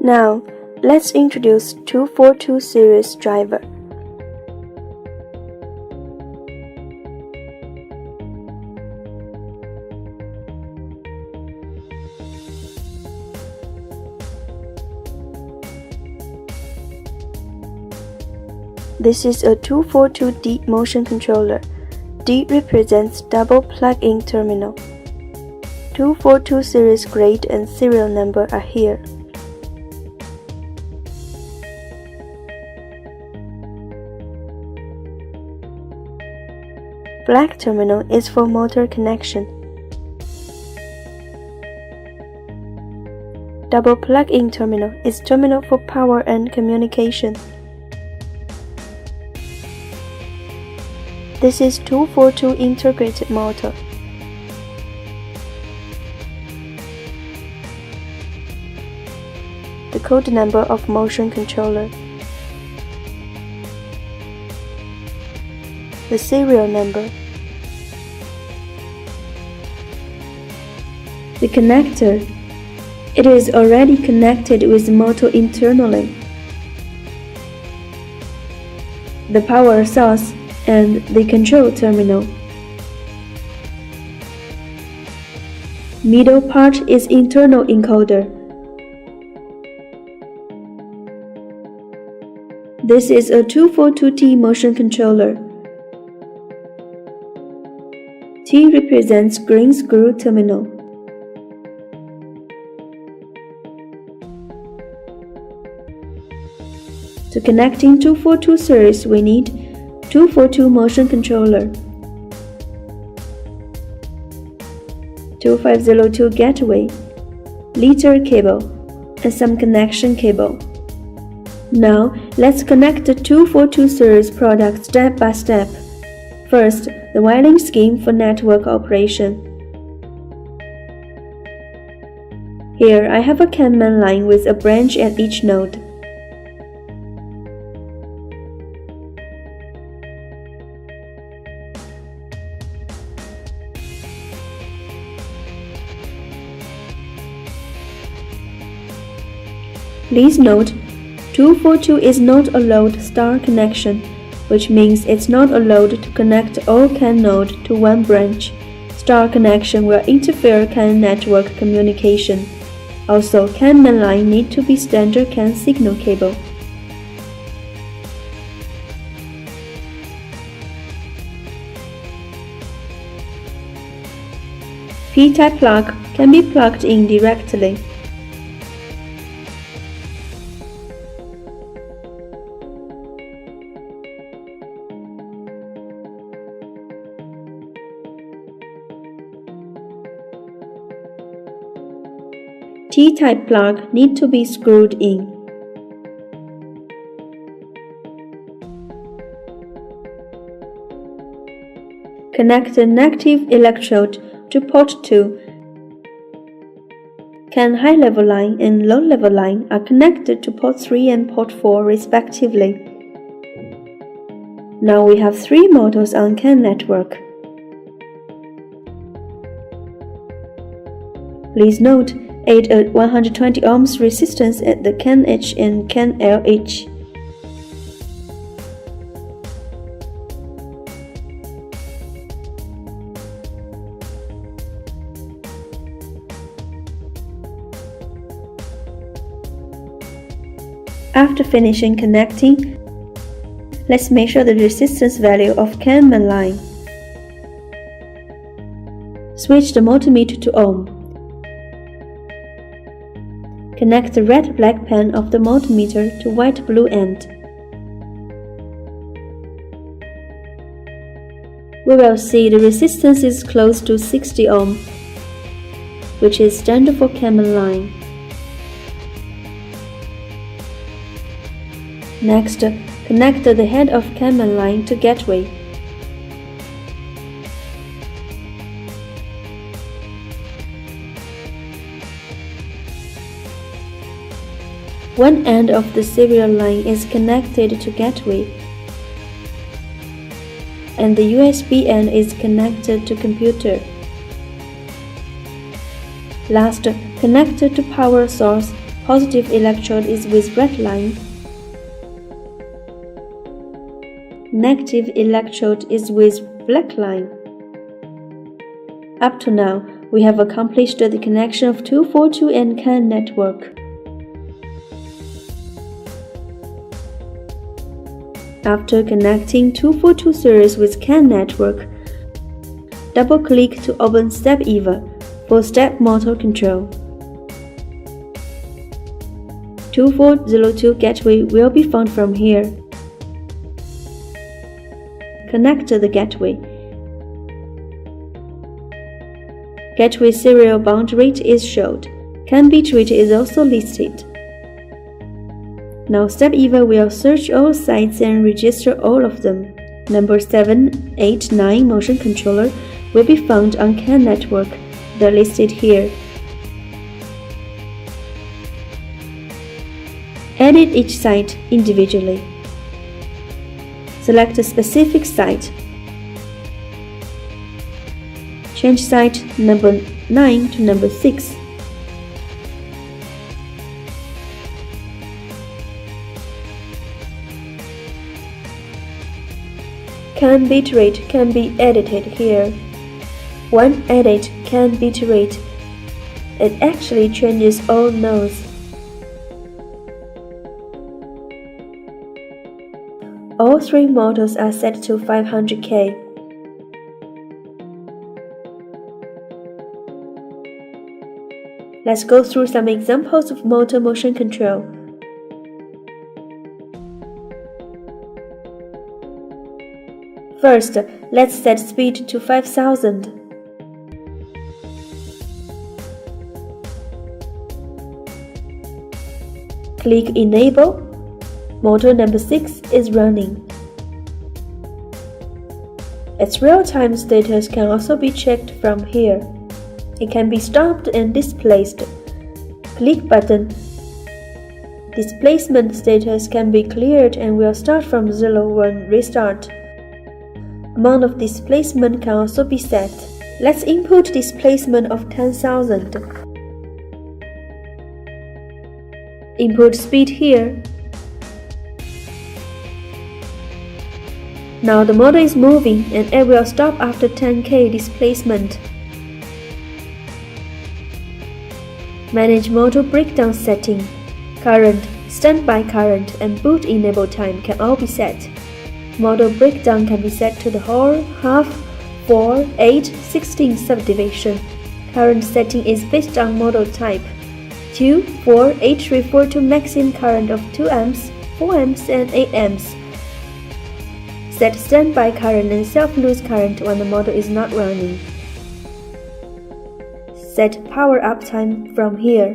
Now, let's introduce 242 series driver. This is a 242D motion controller. D represents double plug-in terminal. 242 series grade and serial number are here. Black terminal is for motor connection. Double plug-in terminal is terminal for power and communication. This is 242 integrated motor. The code number of motion controller. The serial number. The connector. It is already connected with the motor internally. The power source and the control terminal. Middle part is internal encoder. This is a 242T motion controller. T represents green screw terminal. To connecting 242 series, we need 242 motion controller, 2502 gateway, liter cable, and some connection cable. Now, let's connect the 242 series product step by step. First, the wiring scheme for network operation. Here, I have a CAN main line with a branch at each node. Please note, 242 is not a load star connection, which means it's not allowed to connect all CAN nodes to one branch. Star connection will interfere CAN network communication. Also, CAN main line need to be standard CAN signal cable. P-type plug can be plugged in directly. T-type plug need to be screwed in. Connect the negative electrode to port 2. CAN high-level line and low-level line are connected to port 3 and port 4 respectively. Now we have 3 motors on CAN network. Please note, add a 120 ohms resistance at the CAN H and CAN LH. After finishing connecting, let's measure the resistance value of CAN main line. Switch the multimeter to ohm. Connect the red-black pen of the multimeter to white-blue end. We will see the resistance is close to 60 ohm, which is standard for CAN main line. Next, connect the head of CAN main line to gateway. One end of the serial line is connected to gateway, and the USB end is connected to computer. Last, connect to power source Positive electrode is with red line. Negative electrode is with black line. Up to now, we have accomplished the connection of 242 and CAN network. After connecting 242 series with CAN network, double-click to open Step EVA for step motor control. 2402 gateway will be found from here. Connect the gateway. Gateway serial bound rate is showed. CAN bit rate is also listed. Now Step EVA will search all sites and register all of them. Number 7, 8, 9 motion controller will be found on CAN network. They're listed here. Edit each site individually. Select a specific site. Change site number 9 to number 6. CAN bitrate can be edited here. When edit CAN bitrate, it actually changes all nodes. All 3 models are set to 500K. Let's go through some examples of motor motion control. First, let's set speed to 5000. Click Enable. Motor number 6 is running. Its real-time status can also be checked from here. It can be stopped and displaced. Click button. Displacement status can be cleared and will start from 0 when restart. Amount of displacement can also be set. Let's input displacement of 10,000. Input speed here. Now the motor is moving and it will stop after 10K displacement. Manage motor breakdown setting. Current, standby current, and boot enable time can all be set. Motor breakdown can be set to the whole, half, 4, 8, 16 subdivision. Current setting is based on model type. 2, 4, 8 refer to maximum current of 2 amps, 4 amps, and 8 amps. Set standby current and self-loose current when the motor is not running. Set power up time from here.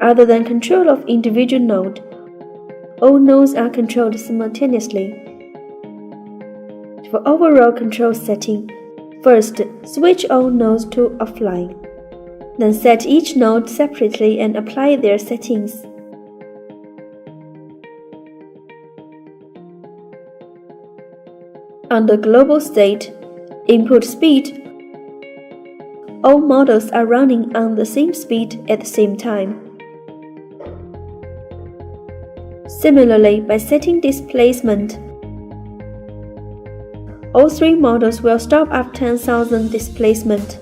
Other than control of individual node, all nodes are controlled simultaneously. For overall control setting, first switch all nodes to offline. Then set each node separately and apply their settings. On the global state, input speed, all models are running on the same speed at the same time. Similarly, by setting displacement, all 3 models will stop at 10,000 displacement.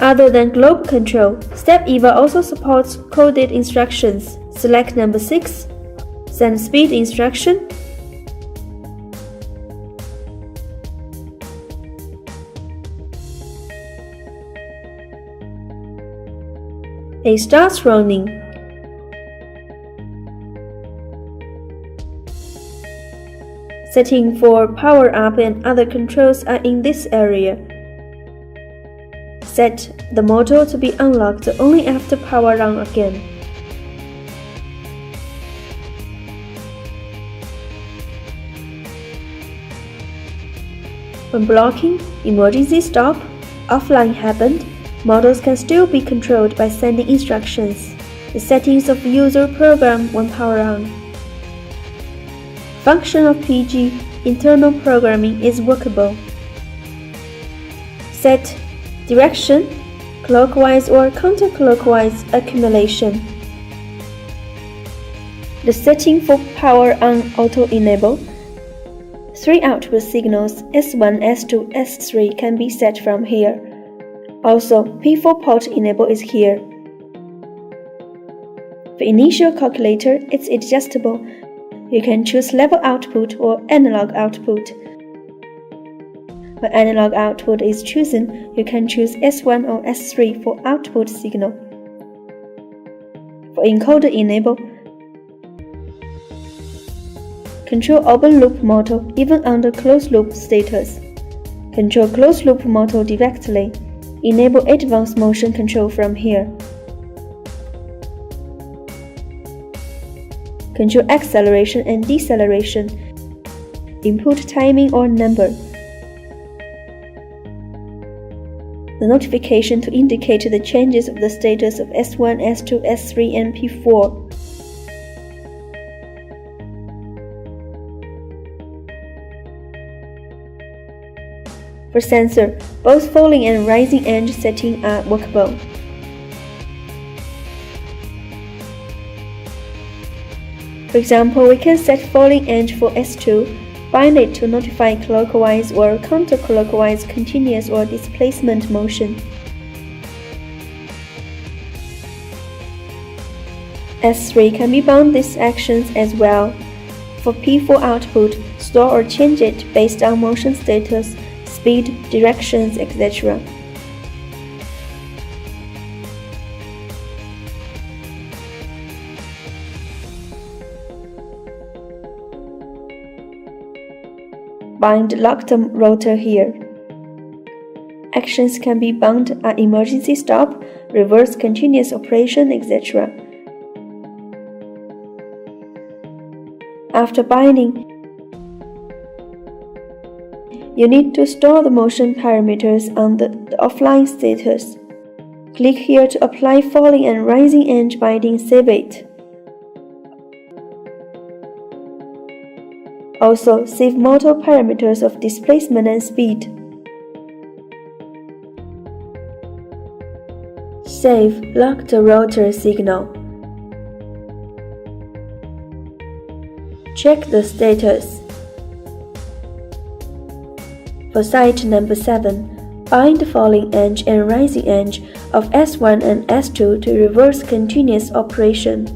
Other than global control, Step EVA also supports coded instructions. Select number 6, send speed instruction, it starts running. Setting for power up and other controls are in this area. Set the motor to be unlocked only after power on again. When blocking, emergency stop, offline happened, models can still be controlled by sending instructions. The settings of user program when power on. Function of PG, internal programming, is workable. Set direction, clockwise or counterclockwise accumulation. The setting for power on auto enable. 3 output signals S1, S2, S3 can be set from here. Also, P4 port enable is here. For initial calculator, it's adjustable. You can choose level output or analog output. When analog output is chosen, you can choose S1 or S3 for output signal. For encoder enable, control open loop motor even under closed loop status. Control closed loop motor directly. Enable advanced motion control from here. Control acceleration and deceleration. Input timing or number. The notification to indicate the changes of the status of S1, S2, S3, and P4. For sensor, both falling and rising edge setting are workable. For example, we can set falling edge for S2, bind it to notify clockwise or counterclockwise continuous or displacement motion. S3 can be bound these actions as well. For P4 output, store or change it based on motion status, speed, directions, etc. Bind locked rotor here. Actions can be bound on emergency stop, reverse continuous operation, etc. After binding, you need to store the motion parameters on the offline status. Click here to apply falling and rising edge binding, save it. Also, save motor parameters of displacement and speed. Save locked rotor signal. Check the status. For site number 7, bind falling edge and rising edge of S1 and S2 to reverse continuous operation.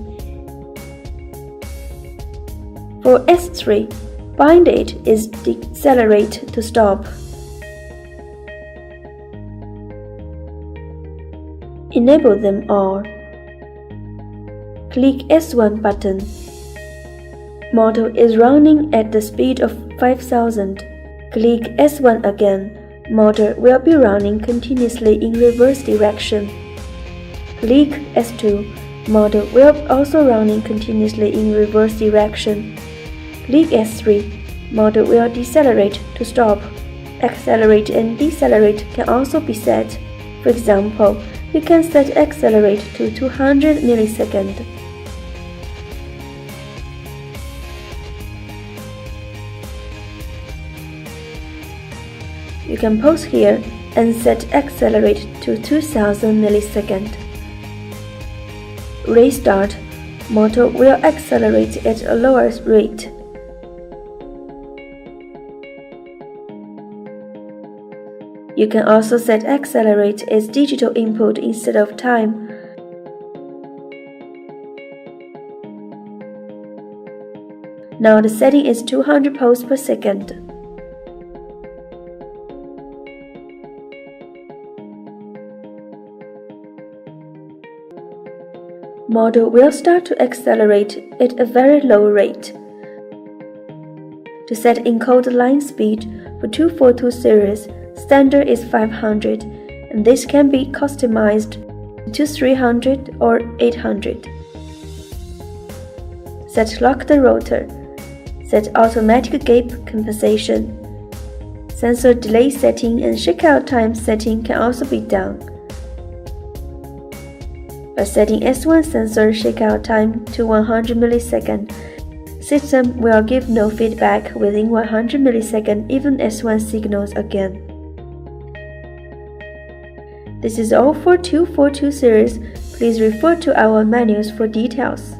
For S3, bind it is decelerate to stop. Enable them all. Click S1 button. Motor is running at the speed of 5000. Click S1 again. Motor will be running continuously in reverse direction. Click S2. Motor will also running continuously in reverse direction. Click S3. Motor will decelerate to stop. Accelerate and decelerate can also be set. For example, you can set accelerate to 200 milliseconds. You can pause here and set accelerate to 2000 milliseconds. Restart. Motor will accelerate at a lower rate. You can also set accelerate as digital input instead of time. Now the setting is 200 pulses per second. Motor will start to accelerate at a very low rate. To set encoder line speed for 242 series, standard is 500, and this can be customized to 300 or 800. Set locked rotor. Set automatic gap compensation. Sensor delay setting and shakeout time setting can also be done. By setting S1 sensor shakeout time to 100 milliseconds, system will give no feedback within 100 milliseconds even S1 signals again. This is all for 242 series. Please refer to our manuals for details.